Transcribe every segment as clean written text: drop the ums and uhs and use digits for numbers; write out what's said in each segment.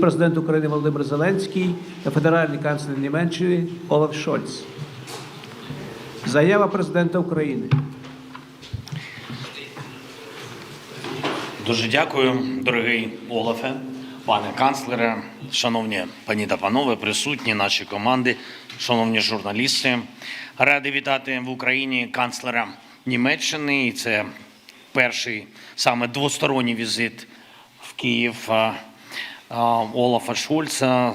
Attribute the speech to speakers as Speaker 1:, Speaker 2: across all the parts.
Speaker 1: Президент України Володимир Зеленський та федеральний канцлер Німеччини Олаф Шольц. Заява президента України.
Speaker 2: Дуже дякую, дорогий Олафе, пане канцлере, шановні пані та панове, присутні наші команди, шановні журналісти. Радий вітати в Україні канцлера Німеччини. І це перший саме двосторонній візит в Київ Олафа Шольца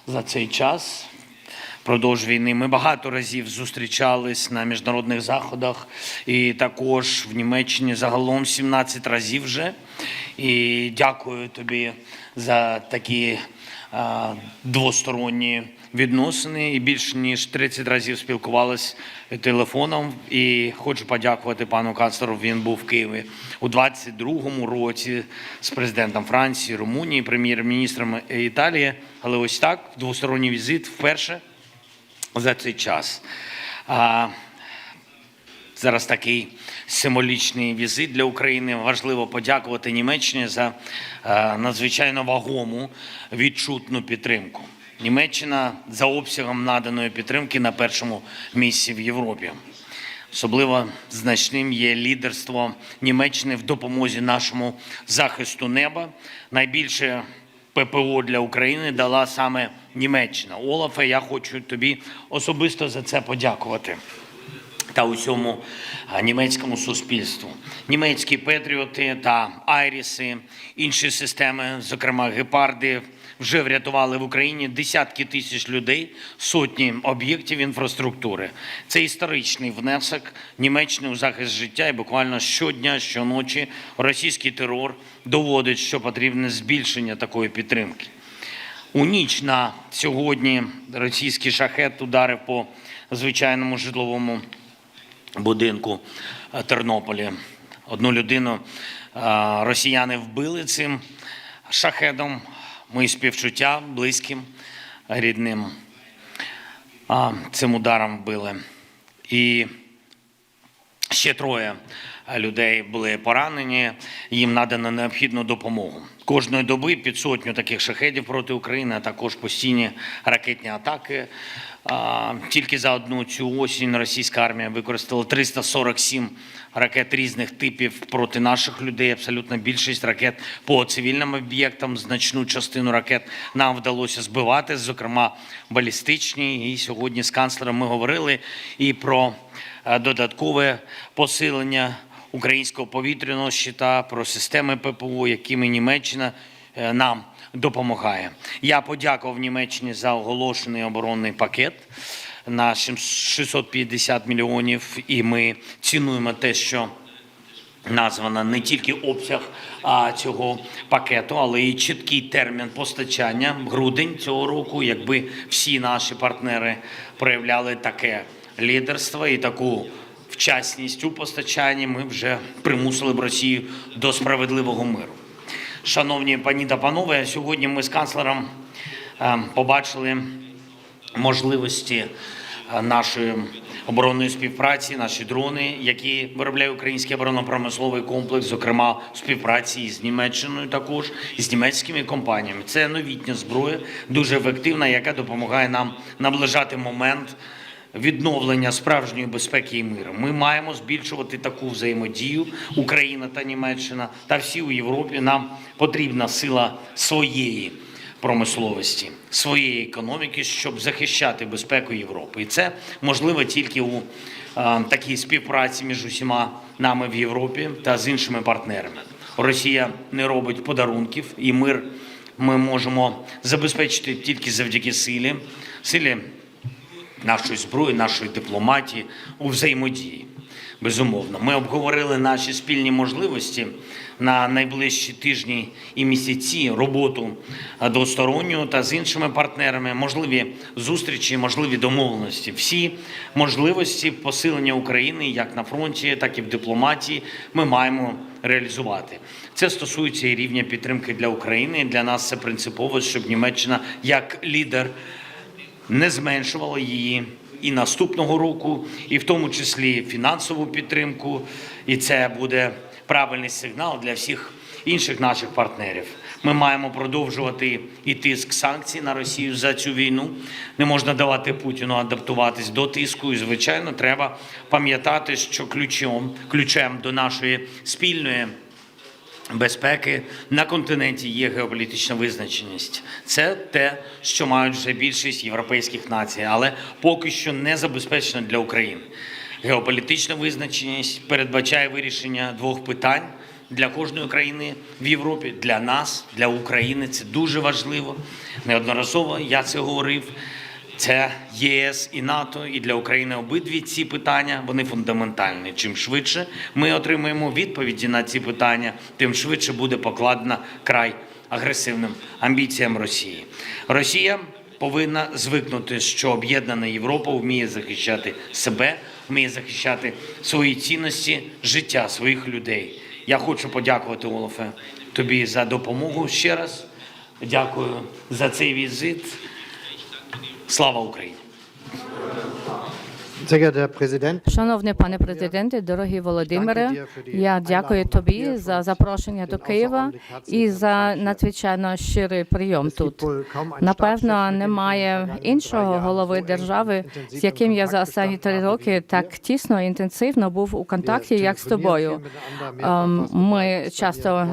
Speaker 2: за цей час. Впродовж війни ми багато разів зустрічались на міжнародних заходах і також в Німеччині загалом 17 разів вже. І дякую тобі за такі двосторонні відносини. І більше ніж 30 разів спілкувалися телефоном. І хочу подякувати пану канцлеру, він був в Києві у 22-му році з президентом Франції, Румунії, прем'єр-міністром Італії. Але ось так, двосторонній візит вперше за цей час. Зараз такий символічний візит для України. Важливо подякувати Німеччині за надзвичайно вагому відчутну підтримку. Німеччина за обсягом наданої підтримки на першому місці в Європі. Особливо значним є лідерство Німеччини в допомозі нашому захисту неба. Найбільше ППО для України дала саме Німеччина. Олафе, я хочу тобі особисто за це подякувати. Та усьому німецькому суспільству. Німецькі Петріоти та Айріси, інші системи, зокрема Гепарди, вже врятували в Україні десятки тисяч людей, сотні об'єктів інфраструктури. Це історичний внесок Німеччини у захист життя, і буквально щодня, щоночі російський терор доводить, що потрібне збільшення такої підтримки. У ніч на сьогодні російський шахет ударив по звичайному житловому будинку Тернополі. Одну людину росіяни вбили цим шахедом. Мої співчуття близьким, рідним цим ударом вбили. І ще троє людей були поранені, їм надано необхідну допомогу. Кожної доби під сотню таких шахедів проти України, а також постійні ракетні атаки. Тільки за одну цю осінь російська армія використала 347 ракет різних типів проти наших людей. Абсолютно більшість ракет по цивільним об'єктам. Значну частину ракет нам вдалося збивати, зокрема балістичні. І сьогодні з канцлером ми говорили і про додаткове посилення українського повітряного щита, про системи ППО, якими Німеччина нам допомагає. Я подякував Німеччині за оголошений оборонний пакет на 650 мільйонів, і ми цінуємо те, що названо не тільки обсяг цього пакету, але і чіткий термін постачання – грудень цього року. Якби всі наші партнери проявляли таке лідерство і таку вчасність у постачанні, ми вже примусили б Росію до справедливого миру. Шановні пані та панове, сьогодні ми з канцлером побачили можливості нашої оборонної співпраці, наші дрони, які виробляє український оборонно-промисловий комплекс, зокрема в співпраці з Німеччиною також, і з німецькими компаніями. Це новітня зброя, дуже ефективна, яка допомагає нам наближати момент відновлення справжньої безпеки і миру. Ми маємо збільшувати таку взаємодію, Україна та Німеччина, та всі у Європі. Нам потрібна сила своєї промисловості, своєї економіки, щоб захищати безпеку Європи. І це можливо тільки у такій співпраці між усіма нами в Європі та з іншими партнерами. Росія не робить подарунків, і мир ми можемо забезпечити тільки завдяки силі нашої зброї, нашої дипломатії у взаємодії. Безумовно. Ми обговорили наші спільні можливості на найближчі тижні і місяці, роботу двосторонню та з іншими партнерами, можливі зустрічі, можливі домовленості. Всі можливості посилення України як на фронті, так і в дипломатії ми маємо реалізувати. Це стосується і рівня підтримки для України. Для нас це принципово, щоб Німеччина як лідер не зменшувала її і наступного року, і в тому числі фінансову підтримку. І це буде правильний сигнал для всіх інших наших партнерів. Ми маємо продовжувати і тиск санкцій на Росію за цю війну. Не можна давати Путіну адаптуватись до тиску. І, звичайно, треба пам'ятати, що ключем до нашої спільної безпеки на континенті є геополітична визначеність. Це те, що мають вже більшість європейських націй, але поки що не забезпечено для України. Геополітична визначеність передбачає вирішення двох питань для кожної країни в Європі, для нас, для України. Це дуже важливо. Неодноразово я це говорив. Це ЄС і НАТО, і для України обидві ці питання, вони фундаментальні. Чим швидше ми отримаємо відповіді на ці питання, тим швидше буде покладено край агресивним амбіціям Росії. Росія повинна звикнути, що об'єднана Європа вміє захищати себе, вміє захищати свої цінності, життя своїх людей. Я хочу подякувати, Олафе, тобі за допомогу ще раз. Дякую за цей візит. Слава Україні!
Speaker 3: Шановний пане президенте, дорогий Володимире, я дякую тобі за запрошення до Києва і за надзвичайно щирий прийом тут. Напевно, немає іншого голови держави, з яким я за останні 3 роки так тісно і інтенсивно був у контакті, як з тобою. Ми часто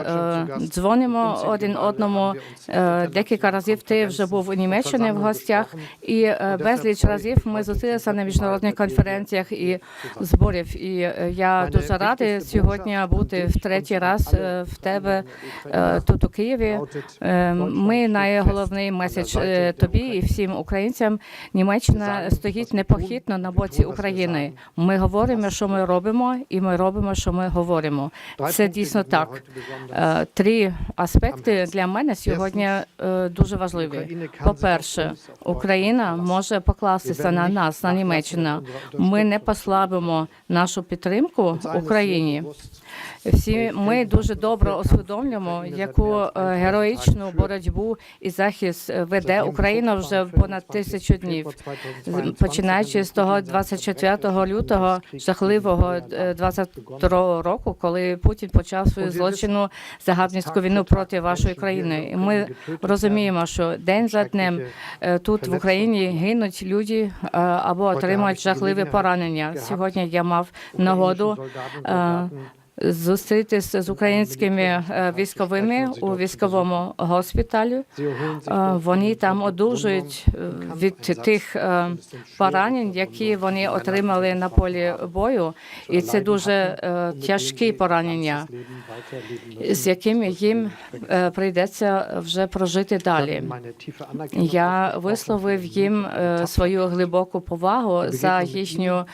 Speaker 3: дзвонимо один одному. Декілька разів ти вже був у Німеччині в гостях, і безліч разів ми зустрілися на міжнародних конференціях і зборів. І я дуже радий сьогодні бути в 3-й раз в тебе тут у Києві. Ми найголовний меседж тобі і всім українцям. Німеччина стоїть непохитно на боці України. Ми говоримо, що ми робимо, і ми робимо, що ми говоримо. Це дійсно так. 3 аспекти для мене сьогодні дуже важливі. По-перше, Україна може покластися на нас, на Німеччину. Ми не послабимо нашу підтримку Україні. Всі ми дуже добре усвідомлюємо, яку героїчну боротьбу і захист веде Україна вже понад 1000 днів. Починаючи з того 24 лютого жахливого 22 року, коли Путін почав свою злочинну загарбницьку війну проти вашої країни. І ми розуміємо, що день за днем тут в Україні гинуть люди або отримують жахливі поранення. Сьогодні я мав нагоду зустрітися з українськими військовими у військовому госпіталі. Вони там одужують від тих поранень, які вони отримали на полі бою. І це дуже тяжкі поранення, з якими їм прийдеться вже прожити далі. Я висловив їм свою глибоку повагу за їхню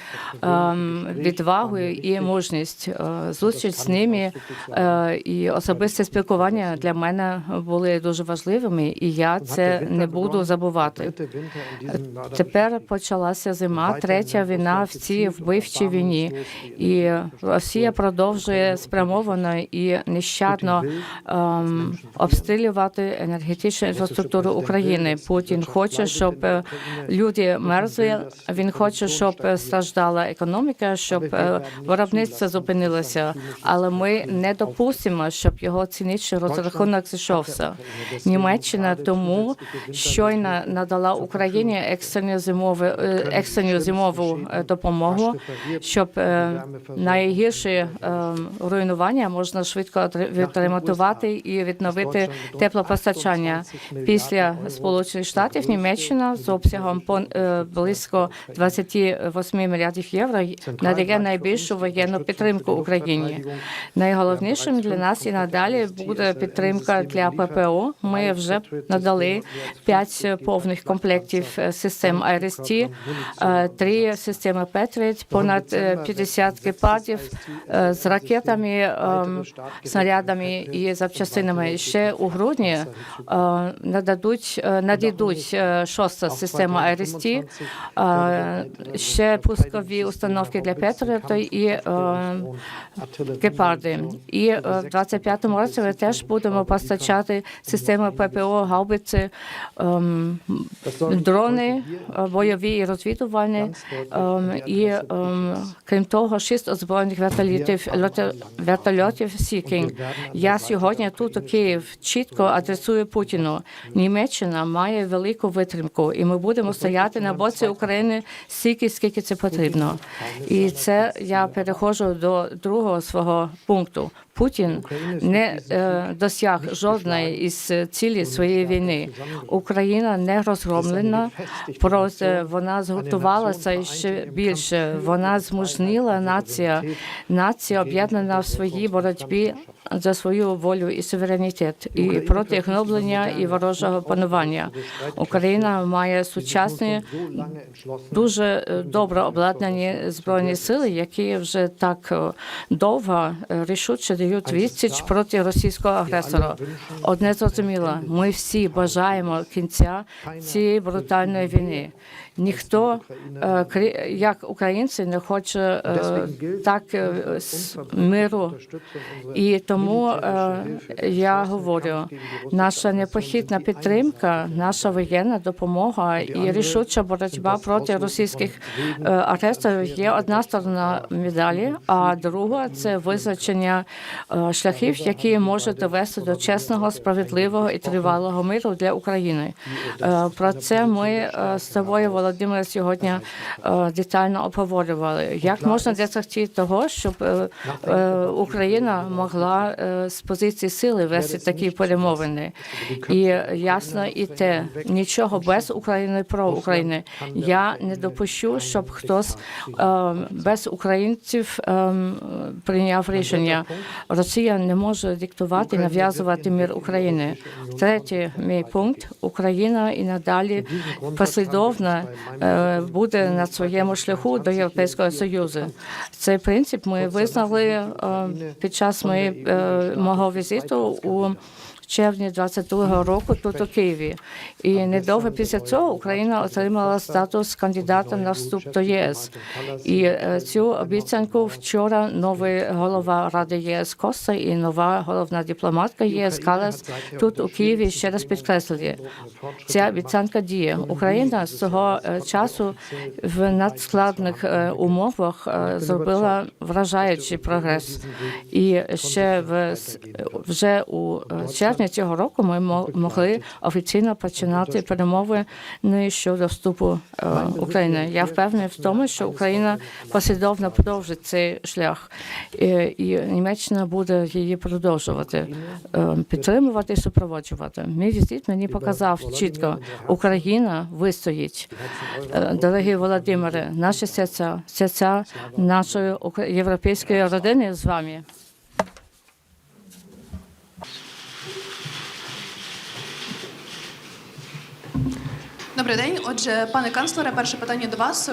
Speaker 3: відвагу і мужність. Зустріч з ними і особисте спілкування для мене були дуже важливими, і я це не буду забувати. Тепер почалася зима, 3-я війна в цій вбивчій війні, і Росія продовжує спрямовано і нещадно обстрілювати енергетичну інфраструктуру України. Путін хоче, щоб люди мерзли, він хоче, щоб страждала економіка, щоб виробництво зупинилося. Але ми не допустимо, щоб його цинічний розрахунок зійшовся. Німеччина тому щойно надала Україні екстрену зимову допомогу, щоб найгірші руйнування можна швидко відремонтувати і відновити теплопостачання. Після Сполучених Штатів Німеччина з обсягом близько 28 мільярдів євро надає найбільшу воєнну підтримку Україні. Найголовнішим для нас і надалі буде підтримка для ППО. Ми вже надали 5 повних комплектів систем IRIS-T, 3 системи Patriot, понад 50 гепардів з ракетами, снарядами і запчастинами. Ще у грудні надійдуть 6-та система IRIS-T, ще пускові установки для Patriot і гепарди. І в 25-му році ми теж будемо постачати системи ППО, гаубиці, дрони, бойові і розвідувальні. І крім того, 6 озброєних вертольотів Sea-King. Я сьогодні тут у Київ чітко адресую Путіну. Німеччина має велику витримку, і ми будемо стояти на боці України стільки, скільки це потрібно. І це я переходжу до другого свого пункту. Путін не досяг жодної із цілей своєї війни. Україна не розгромлена, проте вона згуртувалася ще більше. Вона змужніла нація об'єднана в своїй боротьбі за свою волю і суверенітет, і проти гноблення і ворожого панування. Україна має сучасні, дуже добре обладнані збройні сили, які вже так довго рішуче дають відсіч проти російського агресора. Одне зрозуміло, ми всі бажаємо кінця цієї брутальної війни. Ніхто, як українці, не хоче так миру. І тому я говорю, наша непохитна підтримка, наша воєнна допомога і рішуча боротьба проти російських агресорів є одна сторона медалі, а друга – це визначення шляхів, які можуть довести до чесного, справедливого і тривалого миру для України. Про це ми з тобою, Володимир, сьогодні детально обговорювали. Як можна досягти того, щоб Україна могла з позиції сили вести такі перемовини? І ясно і те, нічого без України про Україну. Я не допущу, щоб хтось без українців прийняв рішення. Росія не може диктувати і нав'язувати мир України. Третій мій пункт. Україна і надалі послідовно буде на своєму шляху до Європейського Союзу. Цей принцип ми визнали під час мого візиту у червні 22-го року тут у Києві. І недовго після цього Україна отримала статус кандидата на вступ до ЄС. І цю обіцянку вчора новий голова Ради ЄС Коста і нова головна дипломатка єС Калас тут у Києві ще раз підкреслили. Ця обіцянка діє. Україна з цього часу в надскладних умовах зробила вражаючий прогрес. І ще вже у червні цього року ми могли офіційно починати перемови щодо вступу України. Я впевнений в тому, що Україна послідовно продовжить цей шлях, і Німеччина буде її продовжувати, підтримувати і супроводжувати. Мій візит мені показав чітко, Україна вистоїть. Дорогі Володимире, наші серця нашої європейської родини з вами.
Speaker 4: Добрий день. Отже, пане канцлере, перше питання до вас.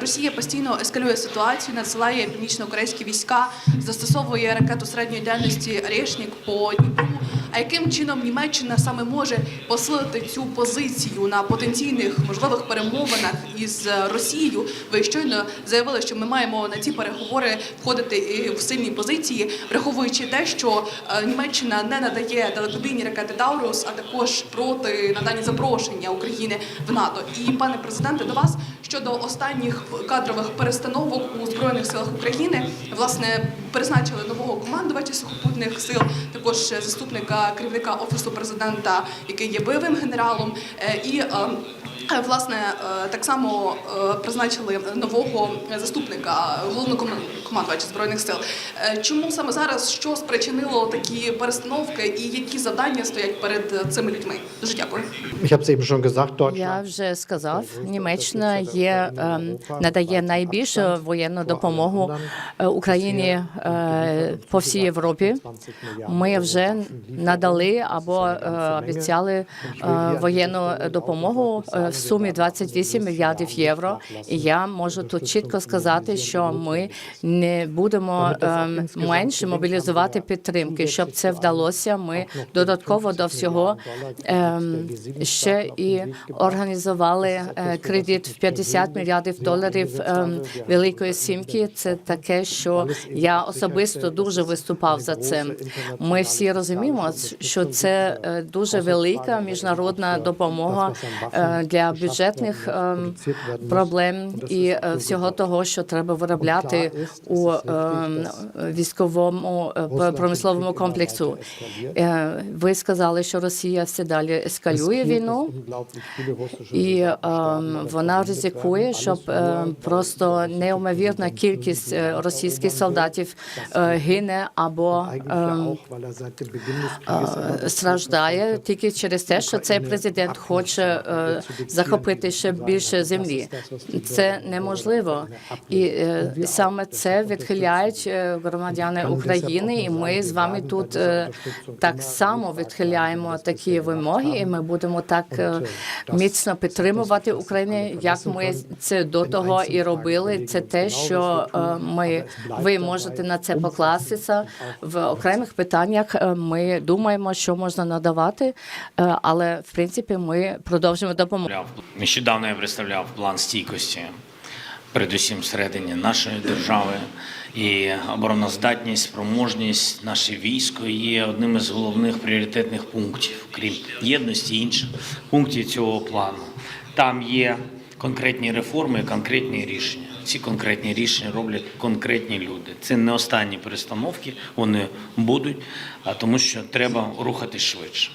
Speaker 4: Росія постійно ескалює ситуацію, надсилає північно-корейські війська, застосовує ракету середньої дальності «Орешник» по Дніпру. А яким чином Німеччина саме може посилити цю позицію на потенційних можливих перемовинах із Росією? Ви щойно заявили, що ми маємо на ці переговори входити в сильні позиції, враховуючи те, що Німеччина не надає далекобійні ракети «Таурус», а також проти надання запрошення України в НАТО. І, пане президенте, до вас щодо останніх кадрових перестановок у Збройних силах України. Власне, призначили нового командувача сухопутних сил, також заступника керівника Офісу президента, який є бойовим генералом, і власне, так само призначили нового заступника головного командувача Збройних сил. Чому саме зараз, що спричинило такі перестановки і які завдання стоять перед цими людьми? Дуже дякую.
Speaker 3: Я вже сказав, Німеччина надає найбільшу воєнну допомогу Україні по всій Європі. Ми вже надали або обіцяли воєнну допомогу в сумі 28 мільярдів євро. І я можу тут чітко сказати, що ми не будемо менше мобілізувати підтримки. Щоб це вдалося, ми додатково до всього ще і організували кредит в 50 мільярдів доларів Великої Сімки. Це таке, що я особисто дуже виступав за це. Ми всі розуміємо, що це дуже велика міжнародна допомога для бюджетних проблем і всього того, що треба виробляти у військовому промисловому комплексу. Ви сказали, що Росія все далі ескалює війну, і вона ризикує, щоб просто неймовірна кількість російських солдатів гине або страждає тільки через те, що цей президент хоче захопити ще більше землі. Це неможливо. І саме це відхиляють громадяни України, і ми з вами тут так само відхиляємо такі вимоги, і ми будемо так міцно підтримувати Україну, як ми це до того і робили. Це те, що ви можете на це покластися. В окремих питаннях ми думаємо, що можна надавати, але в принципі ми продовжуємо допомогу.
Speaker 2: Нещодавно я представляв план стійкості, передусім всередині нашої держави. І обороноздатність, спроможність, наше військо є одним із головних пріоритетних пунктів, крім єдності інших пунктів цього плану. Там є конкретні реформи, конкретні рішення. Ці конкретні рішення роблять конкретні люди. Це не останні перестановки, вони будуть, тому що треба рухатись швидше.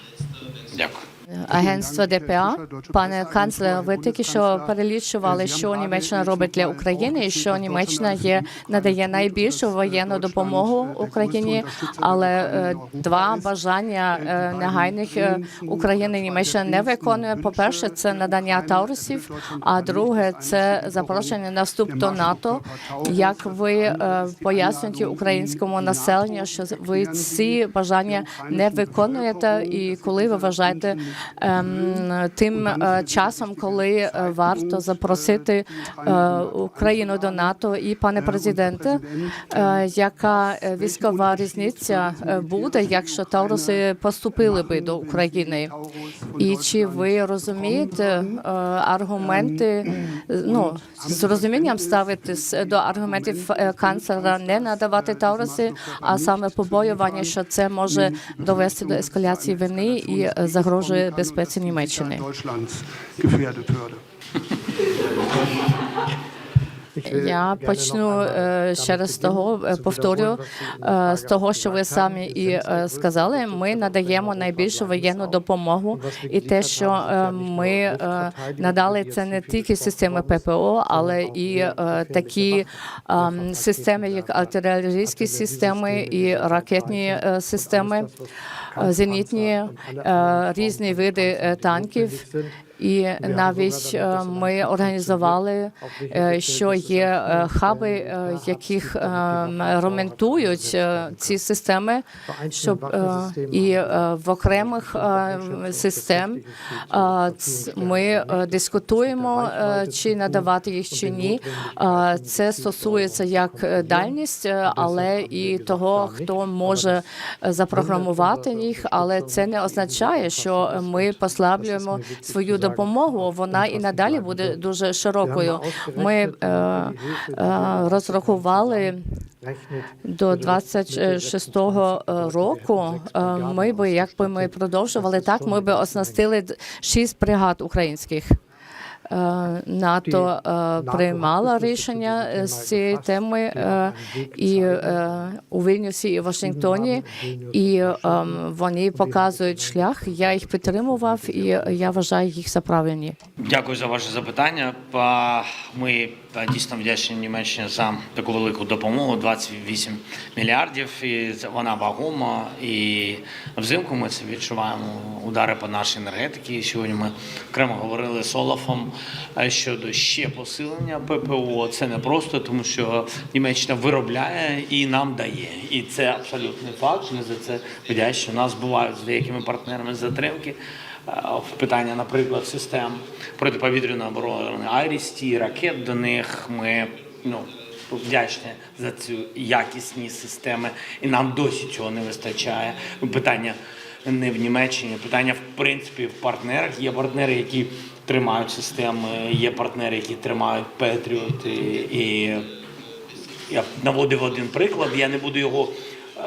Speaker 2: Дякую.
Speaker 3: Агентство ДПА. Пане канцлер, ви тільки що перелічували, що Німеччина робить для України, і що Німеччина надає найбільшу воєнну допомогу Україні, але два бажання негайних України Німеччина не виконує. По-перше, це надання таурусів, а друге – це запрошення на вступ до НАТО. Як ви пояснюєте українському населенню, що ви ці бажання не виконуєте, і коли ви вважаєте тим часом, коли варто запросити Україну до НАТО? І, пане президенте, яка військова різниця буде, якщо тауруси поступили би до України? І чи ви розумієте аргументи, з розумінням ставитись до аргументів канцлера не надавати тауруси, а саме побоювання, що це може довести до ескаляції війни і загрожує безпеці Німеччини? Я почну ще раз з того, повторю, з того, що ви самі і сказали. Ми надаємо найбільшу воєнну допомогу, і те, що ми надали, це не тільки системи ППО, але і такі системи, як артилерійські системи і ракетні системи, зенітні, різні види танків. І навіть ми організували, що є хаби, яких ремонтують ці системи, щоб і в окремих систем ми дискутуємо, чи надавати їх, чи ні. Це стосується як дальність, але і того, хто може запрограмувати їх, але це не означає, що ми послаблюємо свою допомогу. Вона і надалі буде дуже широкою. Ми розрахували до 26-го року, якби ми продовжували так, ми би оснастили 6 бригад українських. НАТО приймала рішення з цієї теми і у Вільнюсі, і в Вашингтоні, і вони показують шлях. Я їх підтримував, і я вважаю їх за правильні.
Speaker 2: Дякую за ваше запитання. Ми дійсно вдячні Німеччині за таку велику допомогу, 28 мільярдів, і вона вагома. І взимку ми це відчуваємо, удари по нашій енергетиці. Сьогодні ми окремо говорили з Олафом щодо ще посилення ППО. Це не просто, тому що Німеччина виробляє і нам дає. І це абсолютний факт. Ми за це вдячні. У нас бувають з деякими партнерами затримки в питання, наприклад, систем протиповітряної оборони «Айріс-Ті», ракет до них. Ми вдячні за цю якісні системи, і нам досі цього не вистачає. Питання не в Німеччині, питання, в принципі, в партнерах. Є партнери, які тримають системи, є партнери, які тримають Петріот. І я наводив один приклад, я не буду його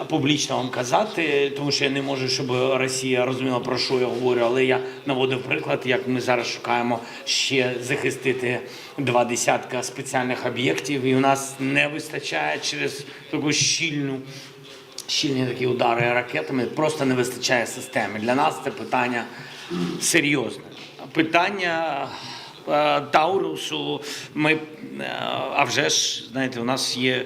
Speaker 2: публічно вам казати, тому що я не можу, щоб Росія розуміла, про що я говорю, але я наводив приклад, як ми зараз шукаємо ще захистити 20 спеціальних об'єктів, і у нас не вистачає через таку щільні такі удари ракетами, просто не вистачає системи. Для нас це питання серйозне. Питання Таурусу, а вже ж, знаєте, у нас є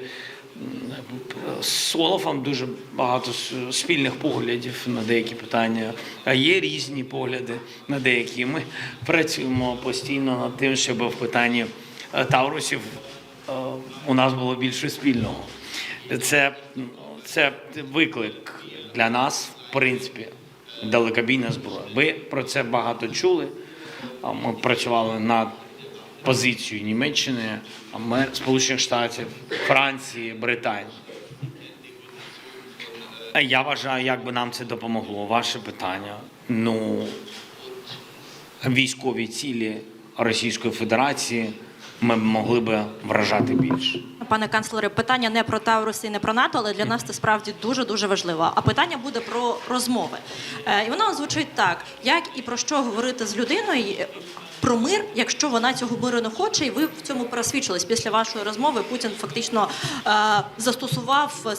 Speaker 2: з Олафом дуже багато спільних поглядів на деякі питання, а є різні погляди на деякі. Ми працюємо постійно над тим, щоб в питанні Таурусів у нас було більше спільного. Це виклик для нас, в принципі, далекобійна зброя. Ви про це багато чули. Ми працювали над позицією Німеччини, Сполучених Штатів, Франції, Британії. Я вважаю, як би нам це допомогло. Ваше питання. Військові цілі Російської Федерації ми могли би вражати більше.
Speaker 5: Пане канцлере, питання не про Тауруси і не про НАТО, але для нас це справді дуже-дуже важливо. А питання буде про розмови. І воно звучить так, як і про що говорити з людиною про мир, якщо вона цього миру не хоче, і ви в цьому пересвідчились. Після вашої розмови Путін фактично застосував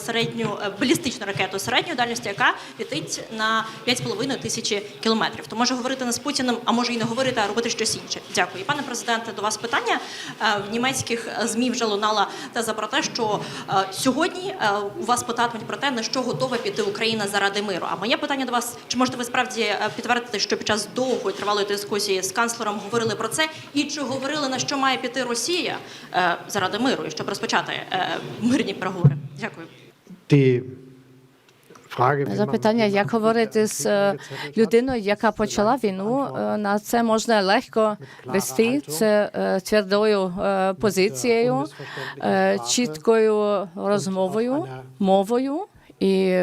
Speaker 5: балістичну ракету середньої дальності, яка летить на 5,5 тисячі кілометрів. То може говорити не з Путіним, а може і не говорити, а робити щось інше. Дякую. І, пане президенте, до вас питання. В німецьких ЗМІ вже лунала теза про те, що сьогодні у вас питатимуть про те, на що готова піти Україна заради миру. А моє питання до вас, чи можете ви справді підтвердити, що під час довгої тривалої дискусії з канцлером говорили про це, і чи говорили, на що має піти Росія заради миру, і щоб розпочати мирні переговори? Дякую.
Speaker 3: Запитання, як говорити з людиною, яка почала війну, на це можна легко вести. Це твердою позицією, чіткою розмовою, мовою і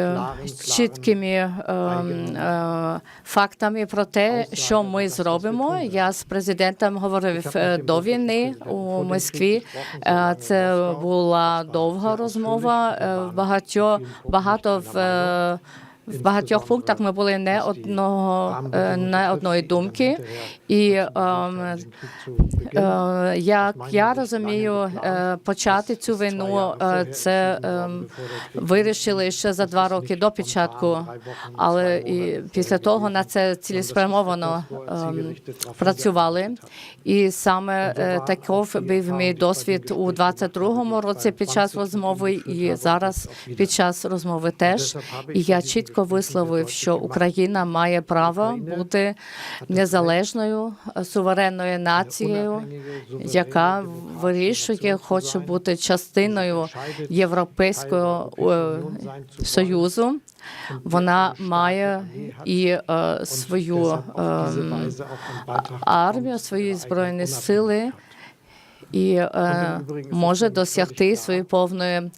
Speaker 3: чіткими фактами про те, що ми зробимо. Я з президентом говорив до війни у Москві. Це була довга розмова. В багатьох пунктах ми були не одної думки. І як я розумію, почати цю війну, це вирішили ще за 2 роки до початку, але і після того на це цілеспрямовано працювали. І саме таков був мій досвід у 22-му році під час розмови, і зараз під час розмови теж. І я чітко висловив, що Україна має право бути незалежною, суверенною нацією, яка вирішує, хоче бути частиною Європейського Союзу. Вона має і свою армію, свої збройні сили, і може досягти своєї повної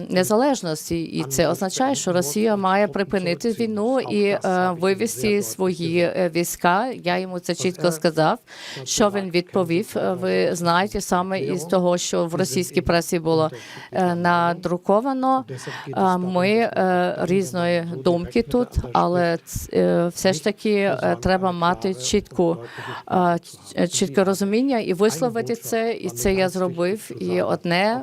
Speaker 3: незалежності. І це означає, що Росія має припинити війну і вивести свої війська. Я йому це чітко сказав, що він відповів. Ви знаєте саме із того, що в російській пресі було надруковано. Ми різної думки тут, але все ж таки треба мати чітке розуміння і висловити це, і це я зробив. І одне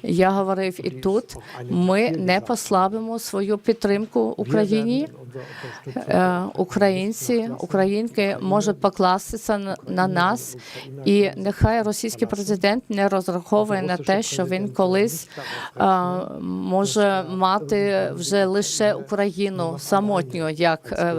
Speaker 3: я говорив і тут: ми не послабимо свою підтримку Україні. Українці, українки можуть покластися на нас, і нехай російський президент не розраховує на те, що він колись може мати вже лише Україну самотню як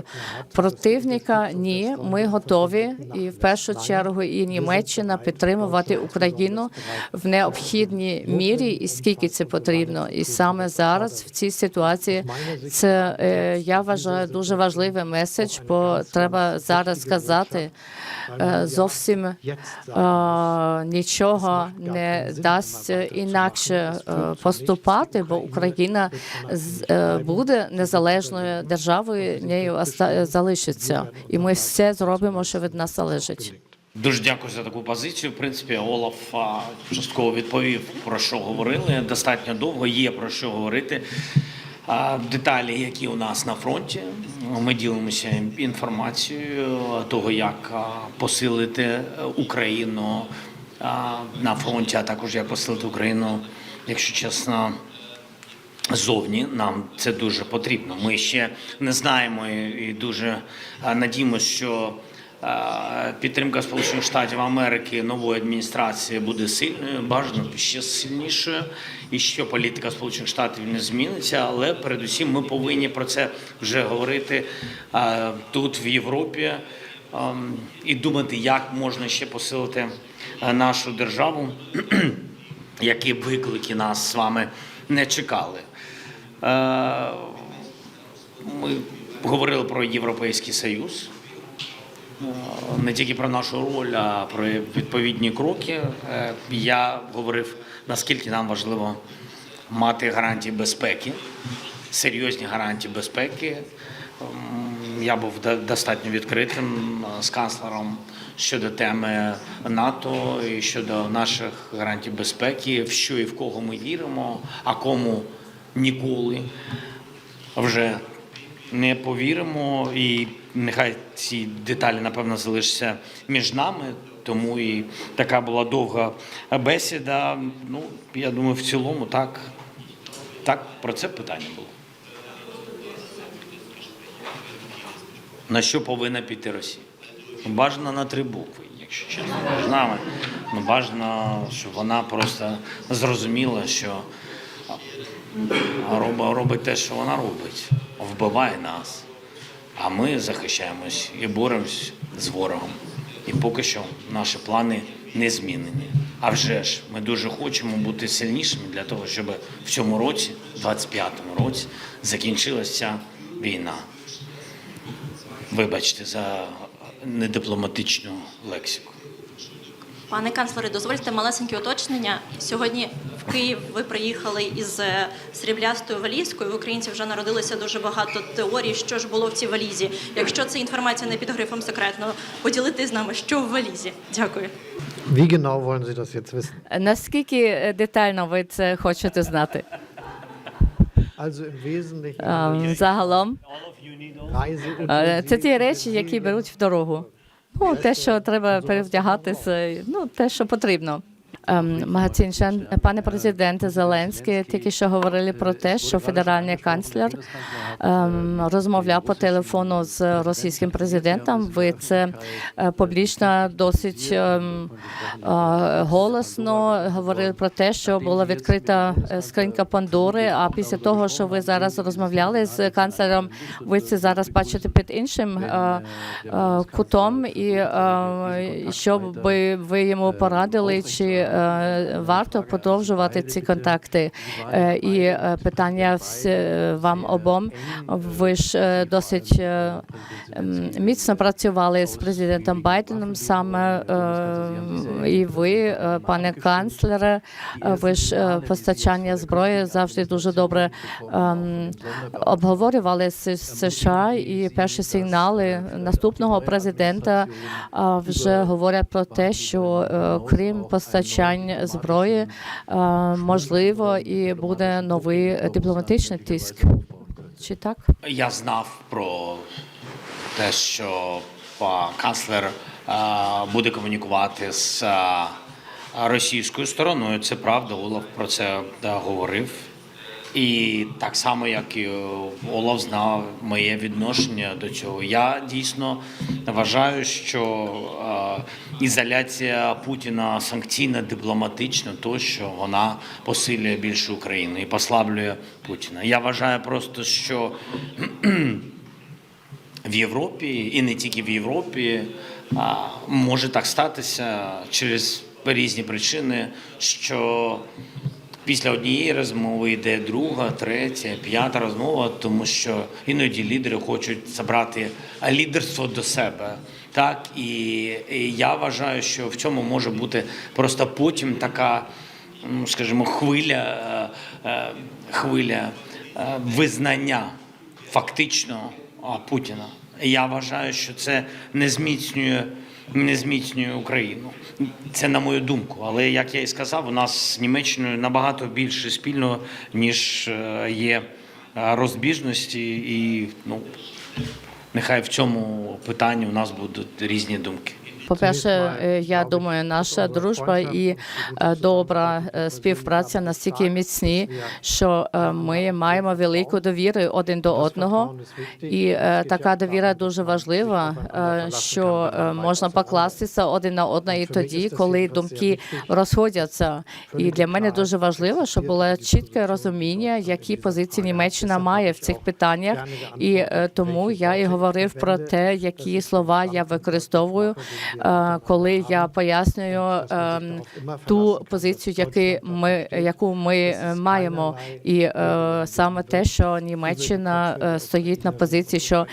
Speaker 3: противника. Ні, ми готові, і в першу чергу і Німеччина підтримувати Україну в необхідній мірі і скільки це потрібно. І саме зараз в цій ситуації це я вважаю дуже важливий меседж, бо треба зараз сказати, зовсім нічого не дасть інакше поступати, бо Україна буде незалежною державою, нею залишиться. І ми все зробимо, що від нас залежить.
Speaker 2: Дуже дякую за таку позицію. В принципі, Олаф частково відповів, про що говорили. Достатньо довго є про що говорити. Деталі, які у нас на фронті, ми ділимося інформацією того, як посилити Україну на фронті, а також як посилити Україну, якщо чесно, ззовні. Нам це дуже потрібно. Ми ще не знаємо і дуже надіємося, що підтримка Сполучених Штатів Америки нової адміністрації буде сильною, бажано ще сильнішою, і що політика Сполучених Штатів не зміниться, але передусім ми повинні про це вже говорити тут, в Європі, і думати, як можна ще посилити нашу державу, які виклики нас з вами не чекали. Ми говорили про Європейський Союз, не тільки про нашу роль, а про відповідні кроки. Я говорив, наскільки нам важливо мати гарантії безпеки, серйозні гарантії безпеки. Я був достатньо відкритим з канцлером щодо теми НАТО і щодо наших гарантій безпеки, в що і в кого ми віримо, а кому ніколи вже не повіримо. І нехай ці деталі, напевно, залишаться між нами, тому і така була довга бесіда. Ну, я думаю, в цілому так про це питання було. На що повинна піти Росія? Бажано на 3 букви, якщо чесно. Бажано, щоб вона просто зрозуміла, що робить те, що вона робить, вбиває нас. А ми захищаємось і боремось з ворогом. І поки що наші плани не змінені. А вже ж, ми дуже хочемо бути сильнішими для того, щоб в цьому році, в 25-му році, закінчилася ця війна. Вибачте за недипломатичну лексику.
Speaker 5: Пане канцлере, дозвольте малесеньке уточнення. Сьогодні в Київ ви приїхали із сріблястою валізкою. В українців вже народилося дуже багато теорій, що ж було в цій валізі. Якщо це інформація не під грифом секретно, поділитись з нами, що в валізі. Дякую.
Speaker 6: Wie genau wollen Sie das jetzt wissen?
Speaker 3: Наскільки детально ви це хочете знати?
Speaker 6: Also im Wesentlichen
Speaker 3: Загалом,
Speaker 6: Reise-
Speaker 3: це ті речі, які беруть в дорогу. Ну, те, що треба перевдягатися, ну, те, що потрібно. Магациншан, пане президенте Зеленський, тільки що говорили про те, що федеральний канцлер розмовляв по телефону з російським президентом. Ви це публічно досить голосно говорили про те, що була відкрита скринька Пандори, а після того, що ви зараз розмовляли з канцлером, ви це зараз бачите під іншим кутом, і що би ви йому порадили, чи варто продовжувати ці контакти. І питання вам обом. Ви ж досить міцно працювали з президентом Байденом саме, і ви, пане канцлере, ви ж постачання зброї завжди дуже добре обговорювали з США, і перші сигнали наступного президента вже говорять про те, що крім постачання зброї, можливо, і буде новий дипломатичний тиск. Чи так?
Speaker 2: Я знав про те, що канцлер буде комунікувати з російською стороною. Це правда, Олаф про це говорив. І так само, як і Олаф знав моє відношення до цього. Я дійсно вважаю, що ізоляція Путіна санкційна, дипломатична, тощо вона посилює більше Україну і послаблює Путіна. Я вважаю просто, що в Європі, і не тільки в Європі, Може так статися через різні причини, що після однієї розмови йде друга, третя, п'ята розмова, тому що іноді лідери хочуть забрати лідерство до себе. Так, і я вважаю, що в цьому може бути просто потім така, скажімо, хвиля визнання фактично Путіна. Я вважаю, що це не зміцнює Україну. Це на мою думку. Але, як я і сказав, у нас з Німеччиною набагато більше спільного, ніж є розбіжності. І нехай в цьому питанні у нас будуть різні думки.
Speaker 3: По-перше, я думаю, наша дружба і добра співпраця настільки міцні, що ми маємо велику довіру один до одного. І така довіра дуже важлива, що можна покластися один на одного і тоді, коли думки розходяться. І для мене дуже важливо, щоб було чітке розуміння, які позиції Німеччина має в цих питаннях. І тому я і говорив про те, які слова я використовую, коли я пояснюю ту позицію, яку ми маємо, і саме те, що Німеччина стоїть на позиції, що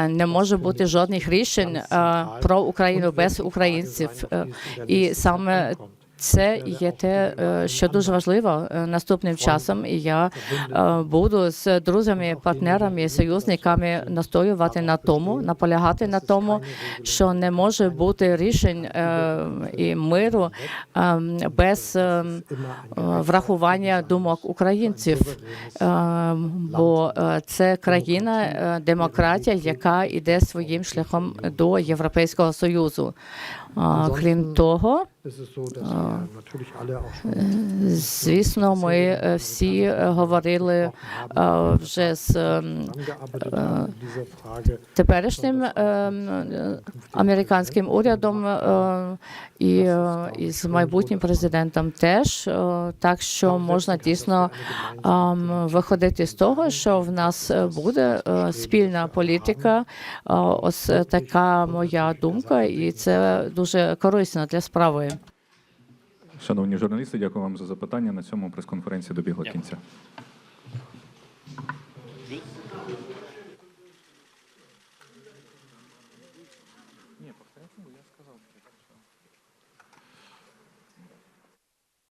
Speaker 3: не може бути жодних рішень про Україну без українців, і саме це є те, що дуже важливо наступним часом, і я буду з друзями, партнерами, союзниками наполягати на тому, що не може бути рішень і миру без врахування думок українців, бо це країна, демократія, яка йде своїм шляхом до Європейського Союзу. Крім того, звісно, ми всі говорили вже з теперішнім американським урядом і з майбутнім президентом теж, так що можна дійсно виходити з того, що в нас буде спільна політика. Ось така моя думка, і це дуже корисно для справи.
Speaker 7: Шановні журналісти, дякую вам за запитання. На цьому прес-конференція добігла кінця.